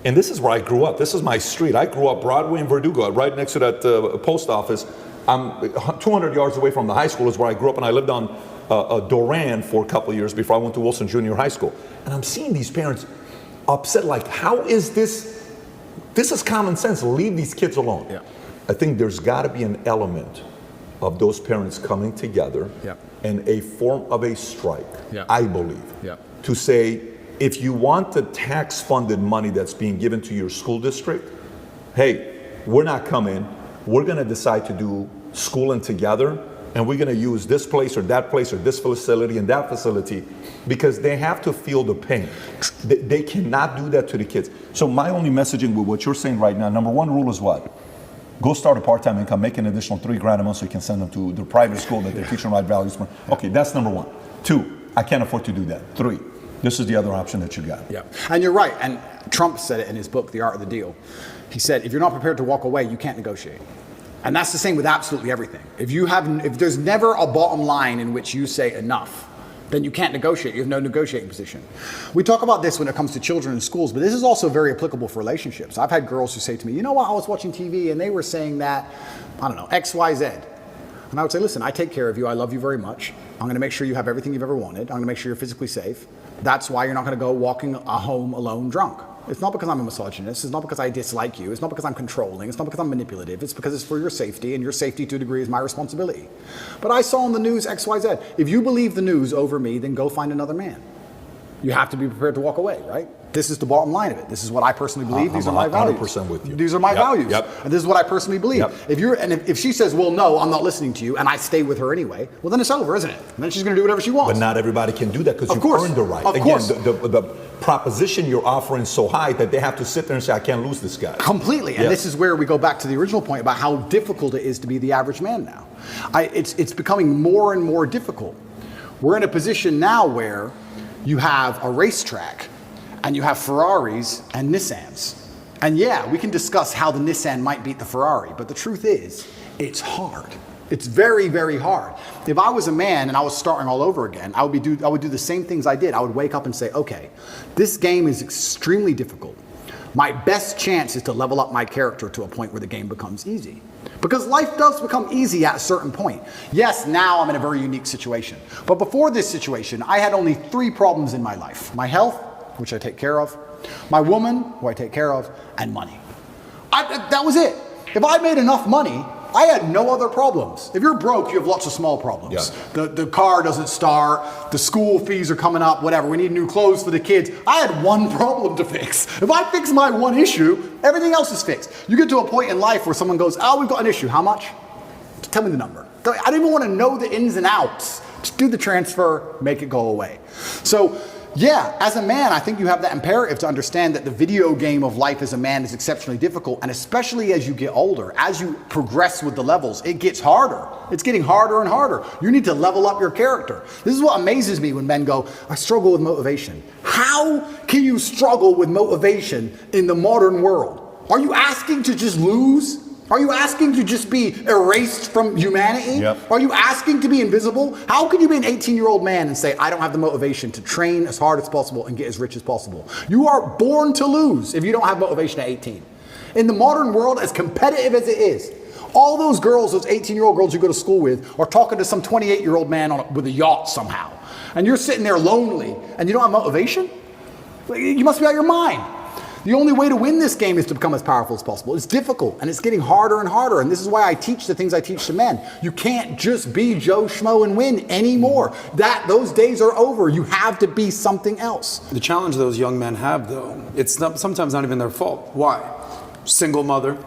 and this is where I grew up, this is my street. I grew up Broadway and Verdugo, right next to that post office. I'm 200 yards away from the high school is where I grew up, and I lived on Doran for a couple of years before I went to Wilson Junior High School. And I'm seeing these parents upset, like, how is this? This is common sense. Leave these kids alone. I think there's got to be an element of those parents coming together and a form of a strike, I believe, to say, if you want the tax-funded money that's being given to your school district, hey, we're not coming. We're going to decide to do schooling together, and we're going to use this place or this facility and that facility, because they have to feel the pain. They cannot do that to the kids. So my only messaging with what you're saying right now, number one rule is what? Go start a part-time income, make an additional $3,000 a month so you can send them to the private school that they're teaching right values. Okay, that's number one. Two, I can't afford to do that. Three, this is the other option that you got. And you're right. And Trump said it in his book, The Art of the Deal. He said, if you're not prepared to walk away, you can't negotiate. And that's the same with absolutely everything. If there's never a bottom line in which you say enough, then you can't negotiate. You have no negotiating position. We talk about this when it comes to children in schools, but this is also very applicable for relationships. I've had girls who say to me, you know what, I was watching TV and they were saying that, I don't know, X, Y, Z. And I would say, listen, I take care of you. I love you very much. I'm going to make sure you have everything you've ever wanted. I'm going to make sure you're physically safe. That's why you're not going to go walking home alone drunk. It's not because I'm a misogynist. It's not because I dislike you. It's not because I'm controlling. It's not because I'm manipulative. It's because it's for your safety, and your safety to a degree is my responsibility. But I saw on the news X, Y, Z. If you believe the news over me, then go find another man. You have to be prepared to walk away, right? This is the bottom line of it. This is what I personally believe. These are my values. 100% with you. These are my values. And this is what I personally believe. If she says, well, no, I'm not listening to you, and I stay with her anyway, well, then it's over, isn't it? And then she's going to do whatever she wants. But not everybody can do that because you've earned the right. Of course. The proposition you're offering is so high that they have to sit there and say, I can't lose this guy. Completely. And this is where we go back to the original point about how difficult it is to be the average man now. It's becoming more and more difficult. We're in a position now where you have a racetrack and you have Ferraris and Nissans. And yeah, we can discuss how the Nissan might beat the Ferrari, but the truth is, it's hard. It's very, very hard. If I was a man and I was starting all over again, I would do the same things I did. I would wake up and say, okay, this game is extremely difficult. My best chance is to level up my character to a point where the game becomes easy. Because life does become easy at a certain point. Yes, now I'm in a very unique situation. But before this situation, I had only 3 problems in my life. My health, which I take care of, my woman, who I take care of, and money. That was it. If I made enough money, I had no other problems. If you're broke, you have lots of small problems. Yeah. The car doesn't start, the school fees are coming up, whatever. We need new clothes for the kids. I had one problem to fix. If I fix my one issue, everything else is fixed. You get to a point in life where someone goes, oh, we've got an issue. How much? Just tell me the number. I don't even want to know the ins and outs. Just do the transfer, make it go away. So, yeah, as a man, I think you have that imperative to understand that the video game of life as a man is exceptionally difficult, and especially as you get older, as you progress with the levels, it gets harder. It's getting harder and harder. You need to level up your character. This is what amazes me when men go, I struggle with motivation. How can you struggle with motivation in the modern world? Are you asking to just lose? Are you asking to just be erased from humanity? Yep. Are you asking to be invisible? How can you be an 18-year-old man and say, I don't have the motivation to train as hard as possible and get as rich as possible? You are born to lose if you don't have motivation at 18. In the modern world, as competitive as it is, all those girls, those 18-year-old girls you go to school with, are talking to some 28-year-old man with a yacht somehow. And you're sitting there lonely and you don't have motivation? You must be out of your mind. The only way to win this game is to become as powerful as possible. It's difficult, and it's getting harder and harder, and this is why I teach the things I teach to men. You can't just be Joe Schmo and win anymore. Those days are over. You have to be something else. The challenge those young men have, though, it's sometimes not even their fault. Why? Single mother,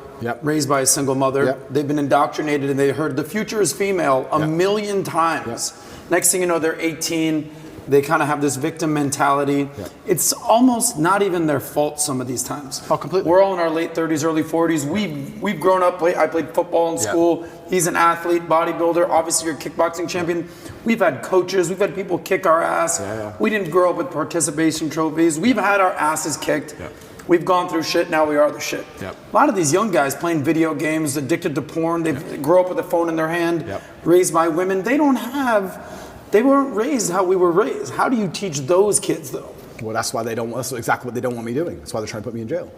raised by a single mother. They've been indoctrinated, and they heard the future is female a million times. Next thing you know, they're 18. They kind of have this victim mentality. It's almost not even their fault some of these times. Oh, completely. We're all in our late 30s, early 40s. We've grown up. I played football in school. He's an athlete, bodybuilder. Obviously, you're a kickboxing champion. We've had coaches. We've had people kick our ass. We didn't grow up with participation trophies. We've had our asses kicked. We've gone through shit. Now we are the shit. A lot of these young guys playing video games, addicted to porn. They grow up with a phone in their hand, raised by women. They weren't raised how we were raised. How do you teach those kids, though? Well, that's exactly what they don't want me doing. That's why they're trying to put me in jail.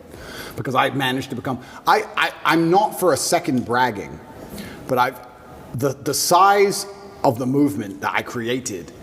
Because I managed to become, I'm not for a second bragging, but the size of the movement that I created,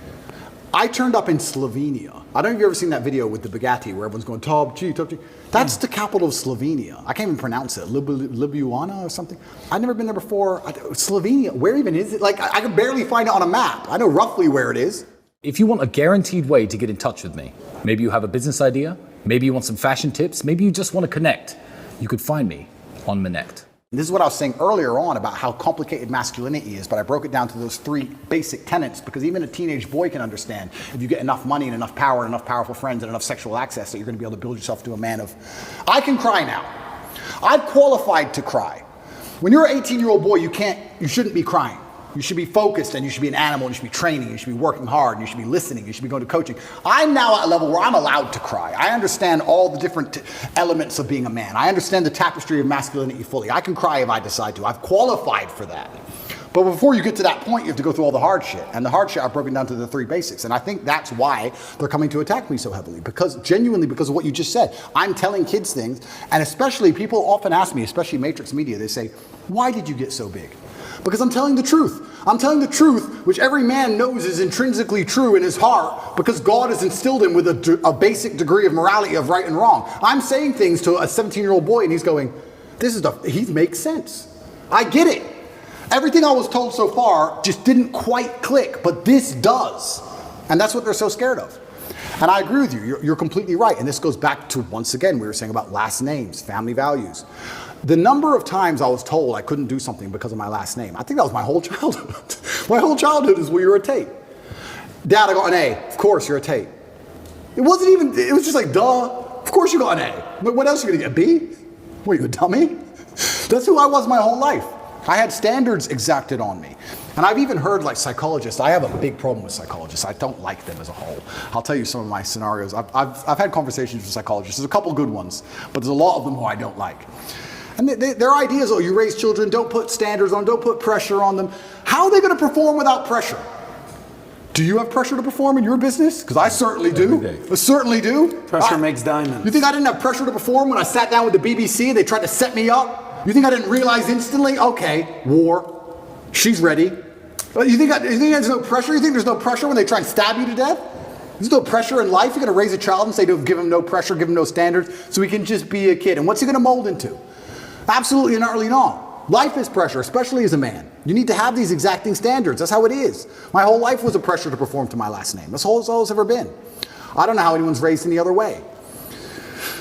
I turned up in Slovenia. I don't know if you've ever seen that video with the Bugatti where everyone's going, top G, top G. That's the capital of Slovenia. I can't even pronounce it. Ljubljana or something. I've never been there before. Slovenia, where even is it? Like, I can barely find it on a map. I know roughly where it is. If you want a guaranteed way to get in touch with me, maybe you have a business idea, maybe you want some fashion tips, maybe you just want to connect, you could find me on Minect. This is what I was saying earlier on about how complicated masculinity is, but I broke it down to those 3 basic tenets because even a teenage boy can understand if you get enough money and enough power and enough powerful friends and enough sexual access that you're going to be able to build yourself to a man of, I can cry now. I've qualified to cry. When you're an 18-year-old boy, you shouldn't be crying. You should be focused and you should be an animal and you should be training, you should be working hard, and you should be listening, you should be going to coaching. I'm now at a level where I'm allowed to cry. I understand all the different elements of being a man. I understand the tapestry of masculinity fully. I can cry if I decide to. I've qualified for that. But before you get to that point, you have to go through all the hard shit. And the hard shit I've broken down to the 3 basics. And I think that's why they're coming to attack me so heavily. Because of what you just said. I'm telling kids things, and especially people often ask me, especially Matrix Media, they say, why did you get so big? Because I'm telling the truth. I'm telling the truth, which every man knows is intrinsically true in his heart, because God has instilled him with a basic degree of morality of right and wrong. I'm saying things to a 17-year-old boy, and he's going, he makes sense. I get it. Everything I was told so far just didn't quite click, but this does. And that's what they're so scared of. And I agree with you. You're completely right. And this goes back to, once again, we were saying about last names, family values. The number of times I was told I couldn't do something because of my last name, I think that was my whole childhood. My whole childhood is, well, you're a Tate. Dad, I got an A. Of course, you're a Tate. It was just like, duh. Of course you got an A. But what else are you going to get, a B? What, are you a dummy? That's who I was my whole life. I had standards exacted on me. And I've even heard psychologists, I have a big problem with psychologists. I don't like them as a whole. I'll tell you some of my scenarios. I've had conversations with psychologists. There's a couple good ones, but there's a lot of them who I don't like. And their ideas, you raise children, don't put standards on, don't put pressure on them. How are they going to perform without pressure? Do you have pressure to perform in your business? Because I certainly do. I certainly do. Pressure makes diamonds. You think I didn't have pressure to perform when I sat down with the BBC and they tried to set me up? You think I didn't realize instantly? Okay, war. She's ready. But you think there's no pressure? You think there's no pressure when they try and stab you to death? There's no pressure in life. You're going to raise a child and say, give him no pressure, give him no standards, so he can just be a kid. And what's he going to mold into? Absolutely and utterly not. Life is pressure, especially as a man. You need to have these exacting standards. That's how it is. My whole life was a pressure to perform to my last name. That's all it's ever been. I don't know how anyone's raised any other way.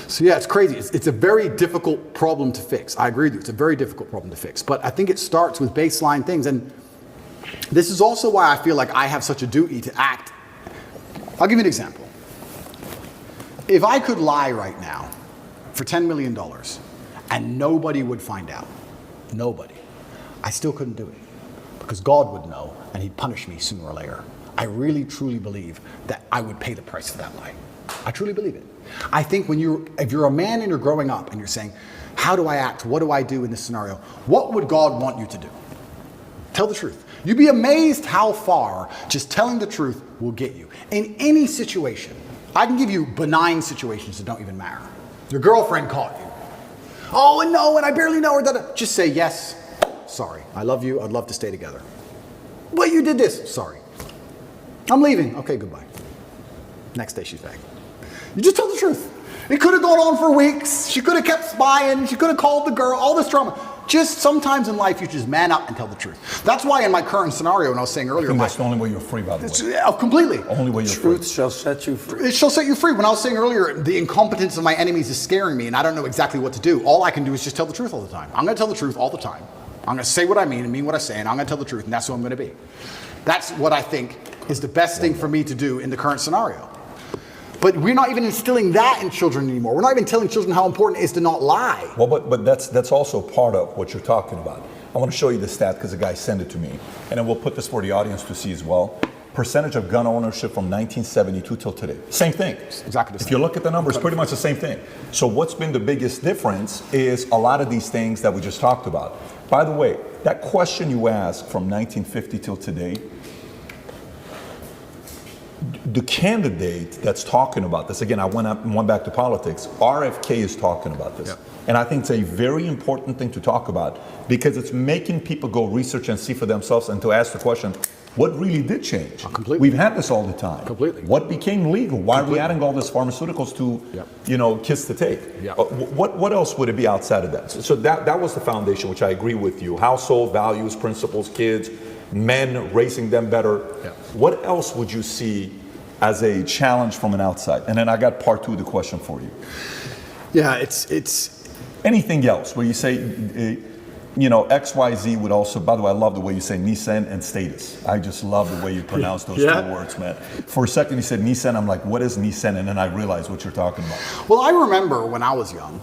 So yeah, it's crazy. It's a very difficult problem to fix. I agree with you. It's a very difficult problem to fix. But I think it starts with baseline things. And this is also why I feel like I have such a duty to act. I'll give you an example. If I could lie right now for $10 million and nobody would find out, nobody, I still couldn't do it because God would know and he'd punish me sooner or later. I really, truly believe that I would pay the price for that lie. I truly believe it. I think if you're a man and you're growing up and you're saying, how do I act? What do I do in this scenario? What would God want you to do? Tell the truth. You'd be amazed how far just telling the truth will get you. In any situation, I can give you benign situations that don't even matter. Your girlfriend caught you. Oh, and no, and I barely know her. Just say, yes, sorry. I love you. I'd love to stay together. But you did this. Sorry. I'm leaving. Okay, goodbye. Next day she's back. You just tell the truth. It could have gone on for weeks. She could have kept spying. She could have called the girl. All this drama. Just sometimes in life, you just man up and tell the truth. That's why in my current scenario, and I was saying earlier, that's the only way you're free, by the way. Completely. Only way you're free. Truth shall set you free. It shall set you free. When I was saying earlier, the incompetence of my enemies is scaring me, and I don't know exactly what to do. All I can do is just tell the truth all the time. I'm going to tell the truth all the time. I'm going to say what I mean and mean what I say, and I'm going to tell the truth, and that's who I'm going to be. That's what I think is the best thing for me to do in the current scenario. But we're not even instilling that in children anymore. We're not even telling children how important it is to not lie. Well, but that's also part of what you're talking about. I want to show you the stat because the guy sent it to me. And then we'll put this for the audience to see as well. Percentage of gun ownership from 1972 till today. Same thing. Exactly the same. If you look at the numbers, pretty much the same thing. So what's been the biggest difference is a lot of these things that we just talked about. By the way, that question you asked from 1950 till today, the candidate that's talking about this, again, I went back to politics, RFK is talking about this. Yeah. And I think it's a very important thing to talk about because it's making people go research and see for themselves and to ask the question, what really did change? Completely. We've had this all the time. Completely. What became legal? Why are we adding all these pharmaceuticals to, kiss the Tate? Yeah. What else would it be outside of that? So that was the foundation, which I agree with you. Household values, principles, kids, men, raising them better. Yeah. What else would you see as a challenge from an outside? And then I got part two of the question for you. Yeah, it's anything else where you say, XYZ would also, by the way, I love the way you say Nissan and status. I just love the way you pronounce those two words, man. For a second you said Nissan, I'm like, what is Nissan? And then I realized what you're talking about. Well, I remember when I was young,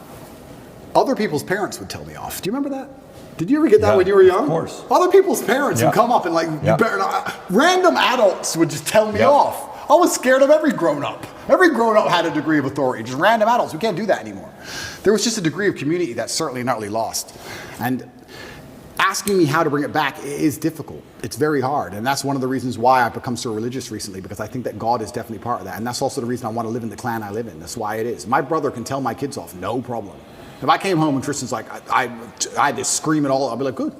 other people's parents would tell me off. Do you remember that? Did you ever get that when you were young? Of course. Other people's parents would come up and you better not. Random adults would just tell me off. I was scared of every grown-up. Every grown-up had a degree of authority. Just random adults. We can't do that anymore. There was just a degree of community that's certainly not really lost. And asking me how to bring it back is difficult. It's very hard. And that's one of the reasons why I've become so religious recently, because I think that God is definitely part of that. And that's also the reason I want to live in the clan I live in. That's why it is. My brother can tell my kids off, no problem. If I came home and Tristan's like, I had to scream it all, I'll be like, good.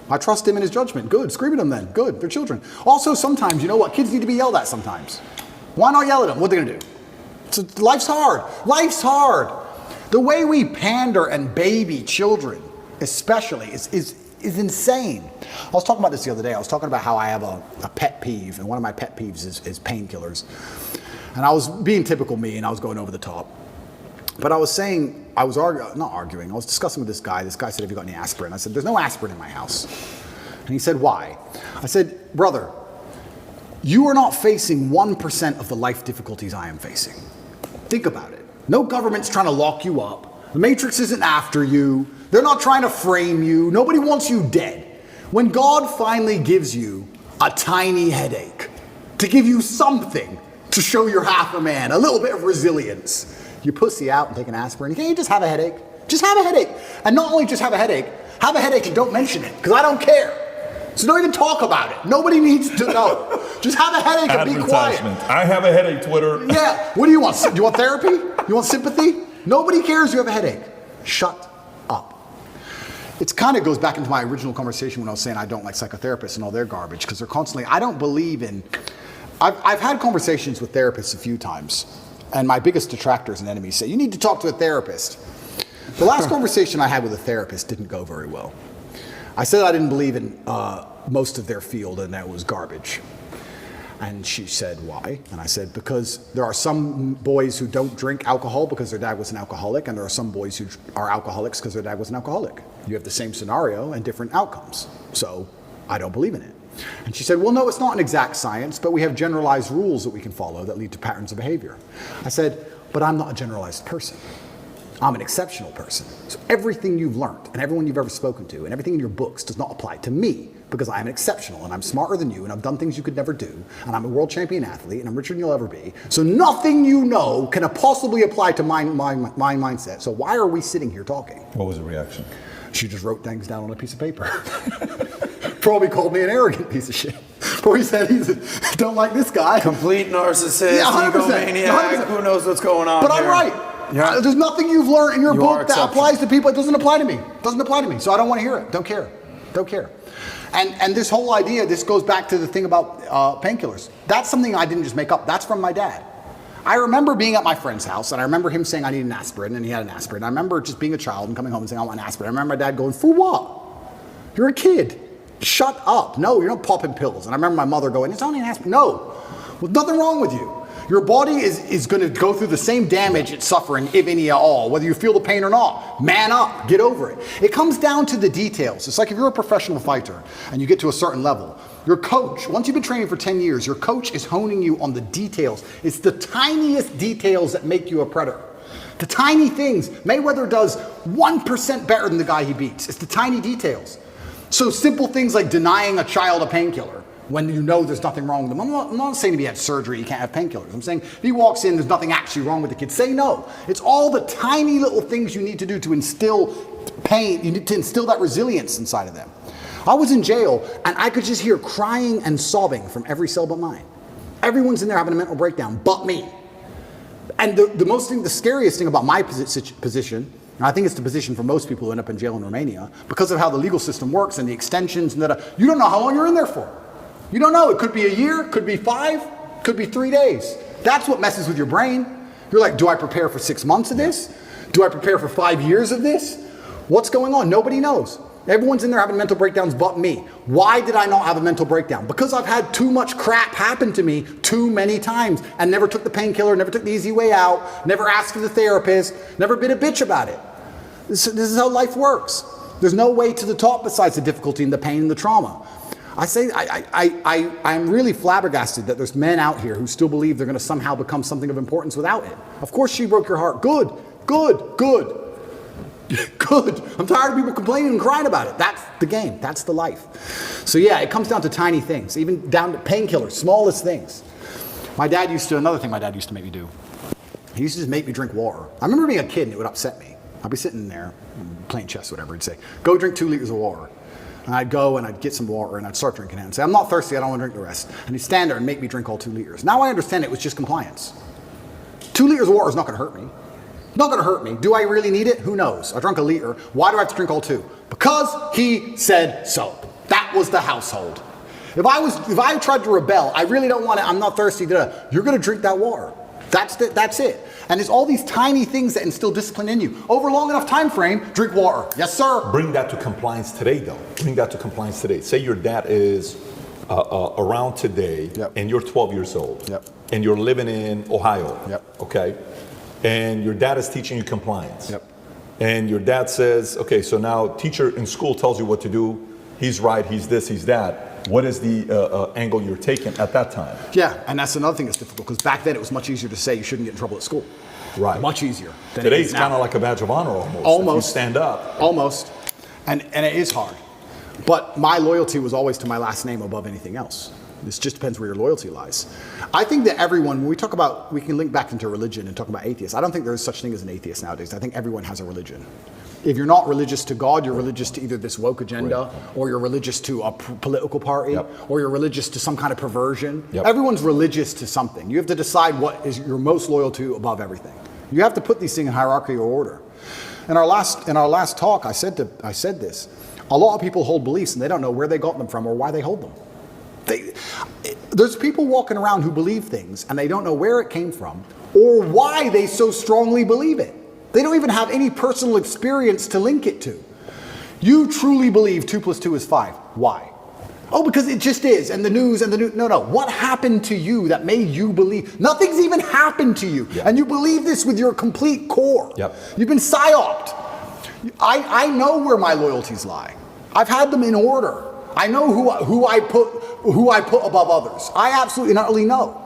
I trust him in his judgment. Good. Scream at them then. Good. They're children. Also, sometimes, you know what? Kids need to be yelled at sometimes. Why not yell at them? What are they going to do? Life's hard. Life's hard. The way we pander and baby children, especially, is insane. I was talking about this the other day. I was talking about how I have a pet peeve, and one of my pet peeves is painkillers. And I was being typical me, and I was going over the top. But I was saying, I was discussing with this guy. This guy said, have you got any aspirin? I said, there's no aspirin in my house. And he said, why? I said, brother, you are not facing 1% of the life difficulties I am facing. Think about it. No government's trying to lock you up. The Matrix isn't after you. They're not trying to frame you. Nobody wants you dead. When God finally gives you a tiny headache to give you something to show you're half a man, a little bit of resilience, you pussy out and take an aspirin. Can't you just have a headache? Just have a headache. And not only just have a headache and don't mention it, because I don't care. So don't even talk about it. Nobody needs to know. Just have a headache and be quiet. I have a headache, Twitter. Yeah. What do you want? Do you want therapy? You want sympathy? Nobody cares you have a headache. Shut up. It kind of goes back into my original conversation when I was saying I don't like psychotherapists and all their garbage, because they're constantly, I don't believe in, I've had conversations with therapists a few times, and my biggest detractors and enemies say, you need to talk to a therapist. The last conversation I had with a therapist didn't go very well. I said I didn't believe in most of their field and that was garbage. And she said, why? And I said, because there are some boys who don't drink alcohol because their dad was an alcoholic, and there are some boys who are alcoholics because their dad was an alcoholic. You have the same scenario and different outcomes. So I don't believe in it. And she said, well, no, it's not an exact science, but we have generalized rules that we can follow that lead to patterns of behavior. I said, but I'm not a generalized person. I'm an exceptional person. So everything you've learned and everyone you've ever spoken to and everything in your books does not apply to me, because I am exceptional and I'm smarter than you and I've done things you could never do, and I'm a world champion athlete and I'm richer than you'll ever be. So nothing you know can possibly apply to my mindset. So why are we sitting here talking? What was the reaction? She just wrote things down on a piece of paper. Probably called me an arrogant piece of shit. Probably said don't like this guy. Complete narcissist, Yeah, 100%, egomaniac, 100%. who knows what's going on But here. I'm right. Yeah. There's nothing you've learned in your You book are that exceptional. applies to people. It doesn't apply to me. It doesn't apply to me. So I don't want to hear it. Don't care. Don't care. And this whole idea, this goes back to the thing about painkillers. That's something I didn't just make up. That's from my dad. I remember being at my friend's house, and I remember him saying I need an aspirin, and he had an aspirin. I remember just being a child and coming home and saying I want an aspirin. I remember my dad going, for what? You're a kid. Shut up. No, you're not popping pills. And I remember my mother going, it's only an aspirin. No, there's nothing wrong with you. Your body is going to go through the same damage it's suffering, if any at all, whether you feel the pain or not. Man up, get over it. It comes down to the details. It's like if you're a professional fighter and you get to a certain level, your coach, once you've been training for 10 years, your coach is honing you on the details. It's the tiniest details that make you a predator. The tiny things. Mayweather does 1% better than the guy he beats. It's the tiny details. So simple things like denying a child a painkiller when you know there's nothing wrong with them. I'm not saying if he had surgery, you can't have painkillers. I'm saying if he walks in, there's nothing actually wrong with the kid, say no. It's all the tiny little things you need to do to instill pain. You need to instill that resilience inside of them. I was in jail, and I could just hear crying and sobbing from every cell but mine. Everyone's in there having a mental breakdown, but me. And the scariest thing about my position, and I think it's the position for most people who end up in jail in Romania, because of how the legal system works and the extensions, and you don't know how long you're in there for. You don't know. It could be a year, could be 5, could be 3 days. That's what messes with your brain. You're like, do I prepare for 6 months of this? Do I prepare for 5 years of this? What's going on? Nobody knows. Everyone's in there having mental breakdowns but me. Why did I not have a mental breakdown? Because I've had too much crap happen to me too many times and never took the painkiller, never took the easy way out, never asked for the therapist, never been a bitch about it. This is how life works. There's no way to the top besides the difficulty and the pain and the trauma. I'm really flabbergasted that there's men out here who still believe they're going to somehow become something of importance without it. Of course she broke your heart. Good. I'm tired of people complaining and crying about it. That's the game. That's the life. So yeah, it comes down to tiny things, even down to painkillers, smallest things. Another thing my dad used to make me do, he used to just make me drink water. I remember being a kid and it would upset me. I'd be sitting there playing chess or whatever. He'd say, go drink 2 liters of water. And I'd go and I'd get some water and I'd start drinking it and say, I'm not thirsty, I don't want to drink the rest. And he'd stand there and make me drink all 2 liters. Now I understand it was just compliance. 2 liters of water is not going to hurt me. Not going to hurt me. Do I really need it? Who knows? I drank a liter. Why do I have to drink all 2? Because he said so. That was the household. If I tried to rebel, I really don't want it, I'm not thirsty, you're going to drink that water. That's it. And it's all these tiny things that instill discipline in you. Over a long enough time frame, drink water. Yes, sir. Bring that to compliance today, though. Bring that to compliance today. Say your dad is around today, Yep. and you're 12 years old, Yep. and you're living in Ohio, Yep. okay? And your dad is teaching you compliance. Yep. And your dad says, okay, so now teacher in school tells you what to do. He's right, he's this, he's that. What is the angle you're taking at that time? Yeah, and that's another thing that's difficult, because back then it was much easier to say you shouldn't get in trouble at school. Right. Much easier. Than Today it it's is now. kind of like a badge of honor almost. Almost. If you stand up. Almost. And it is hard. But my loyalty was always to my last name above anything else. This just depends where your loyalty lies. I think that everyone, when we talk about, we can link back into religion and talk about atheists. I don't think there is such thing as an atheist nowadays. I think everyone has a religion. If you're not religious to God, you're religious to either this woke agenda, or you're religious to a political party, or you're religious to some kind of perversion. Everyone's religious to something. You have to decide what is you're most loyal to above everything. You have to put these things in hierarchical order. In our last talk, I said this. A lot of people hold beliefs and they don't know where they got them from or why they hold them. There's people walking around who believe things and they don't know where it came from or why they so strongly believe it. They don't even have any personal experience to link it to. You truly believe 2 + 2 is 5. Why? Oh, because it just is, and the news. No. What happened to you that made you believe? Nothing's even happened to you, and you believe this with your complete core. Yep. You've been psyoped. I know where my loyalties lie. I've had them in order. I know who I put above others. I absolutely and utterly know.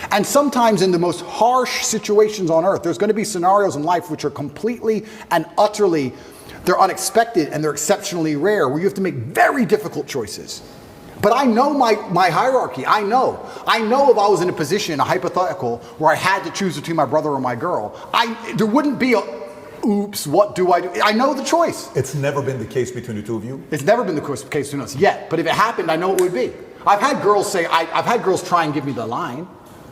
And sometimes in the most harsh situations on earth, there's going to be scenarios in life which are completely and utterly, they're unexpected and they're exceptionally rare, where you have to make very difficult choices. But I know my hierarchy. I know if I was in a position, a hypothetical, where I had to choose between my brother or my girl, there wouldn't be a, oops, what do I do? I know the choice. It's never been the case between the two of you? It's never been the case between us yet. But if it happened, I know it would be. I've had girls say, I've had girls try and give me the line.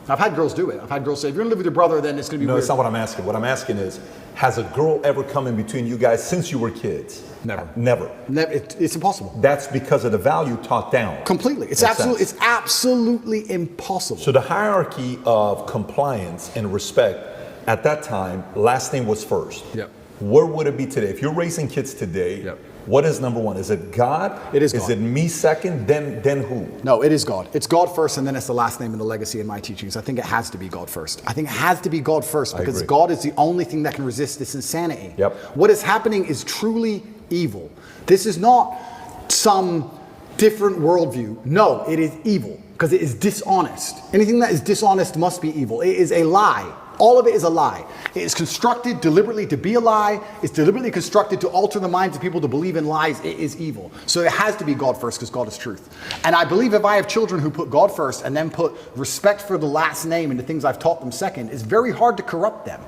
I've had girls do it. I've had girls say, if you're going to live with your brother, then it's going to be weird. No, it's not what I'm asking. What I'm asking is, has a girl ever come in between you guys since you were kids? Never. Never. It's impossible. That's because of the value taught down. Completely. It's absolutely impossible. So the hierarchy of compliance and respect at that time, last name was first. Yep. Where would it be today? If you're raising kids today, yep. What is number one? Is it God? It is God. Is it me second? Then who? No, it is God. It's God first, and then it's the last name and the legacy in my teachings. I think it has to be God first. I think it has to be God first because God is the only thing that can resist this insanity. Yep. What is happening is truly evil. This is not some different worldview. No, it is evil because it is dishonest. Anything that is dishonest must be evil. It is a lie. All of it is a lie. It is constructed deliberately to be a lie. It's deliberately constructed to alter the minds of people to believe in lies. It is evil. So it has to be God first because God is truth. And I believe if I have children who put God first and then put respect for the last name and the things I've taught them second, it's very hard to corrupt them.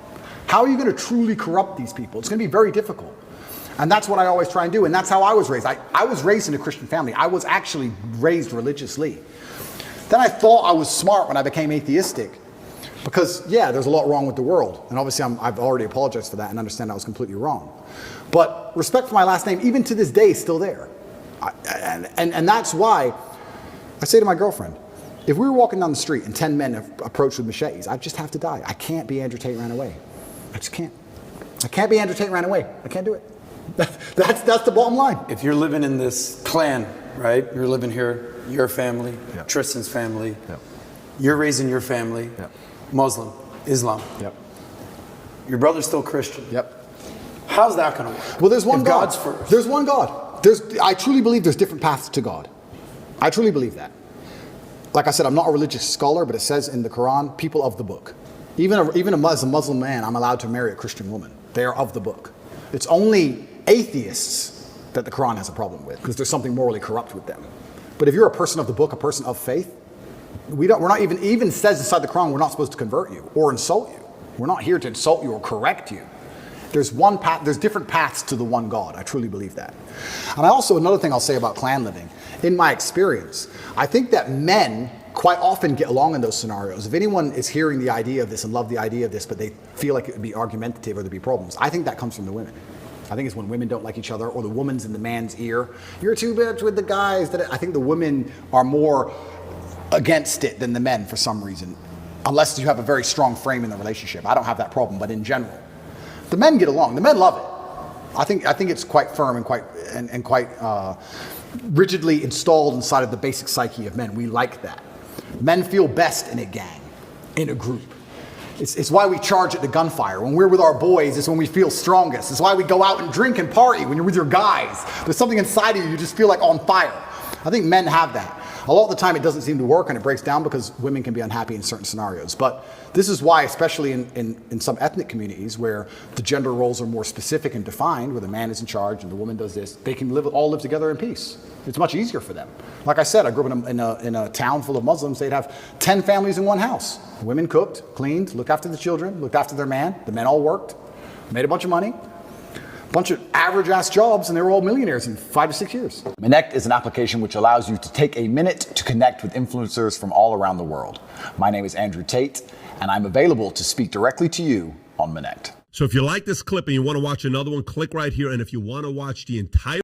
How are you going to truly corrupt these people? It's going to be very difficult. And that's what I always try and do. And that's how I was raised. I was raised in a Christian family. I was actually raised religiously. Then I thought I was smart when I became atheistic. Because, yeah, there's a lot wrong with the world. And obviously, I've already apologized for that and understand I was completely wrong. But respect for my last name, even to this day, is still there. And that's why I say to my girlfriend, if we were walking down the street and 10 men approached with machetes, I'd just have to die. I can't be Andrew Tate ran away. I just can't. I can't be Andrew Tate ran away. I can't do it. That's the bottom line. If you're living in this clan, right? You're living here, your family, Yep. Tristan's family, Yep. you're raising your family. Yep. Muslim, Islam. Yep. Your brother's still Christian. Yep. How's that going to work? Well, there's one If God. God's first. There's one God. I truly believe there's different paths to God. I truly believe that. Like I said, I'm not a religious scholar, but it says in the Quran, people of the book. Even as a Muslim man, I'm allowed to marry a Christian woman. They are of the book. It's only atheists that the Quran has a problem with because there's something morally corrupt with them. But if you're a person of the book, a person of faith, we're not even says inside the Quran we're not supposed to convert you or insult you. We're not here to insult you or correct you. There's one path. There's different paths to the one God. I truly believe that. And another thing I'll say about clan living, in my experience, I think that men quite often get along in those scenarios. If anyone is hearing the idea of this and love the idea of this, but they feel like it would be argumentative or there'd be problems, I think that comes from the women. I think it's when women don't like each other or the woman's in the man's ear. You're too much with the guys. I think the women are more against it than the men for some reason, unless you have a very strong frame in the relationship. I don't have that problem, but in general, the men get along. The men love it. I think it's quite firm and quite rigidly installed inside of the basic psyche of men. We like that. Men feel best in a gang, in a group. It's why we charge at the gunfire. When we're with our boys, it's when we feel strongest. It's why we go out and drink and party when you're with your guys. There's something inside of you just feel like on fire. I think men have that. A lot of the time it doesn't seem to work and it breaks down because women can be unhappy in certain scenarios. But this is why, especially in some ethnic communities where the gender roles are more specific and defined, where the man is in charge and the woman does this, they can all live together in peace. It's much easier for them. Like I said, I grew up in a town full of Muslims. They'd have 10 families in one house. The women cooked, cleaned, looked after the children, looked after their man. The men all worked, made a bunch of money. Bunch of average-ass jobs, and they were all millionaires in 5 to 6 years. Connect is an application which allows you to take a minute to connect with influencers from all around the world. My name is Andrew Tate, and I'm available to speak directly to you on Connect. So if you like this clip and you want to watch another one, click right here. And if you want to watch the entire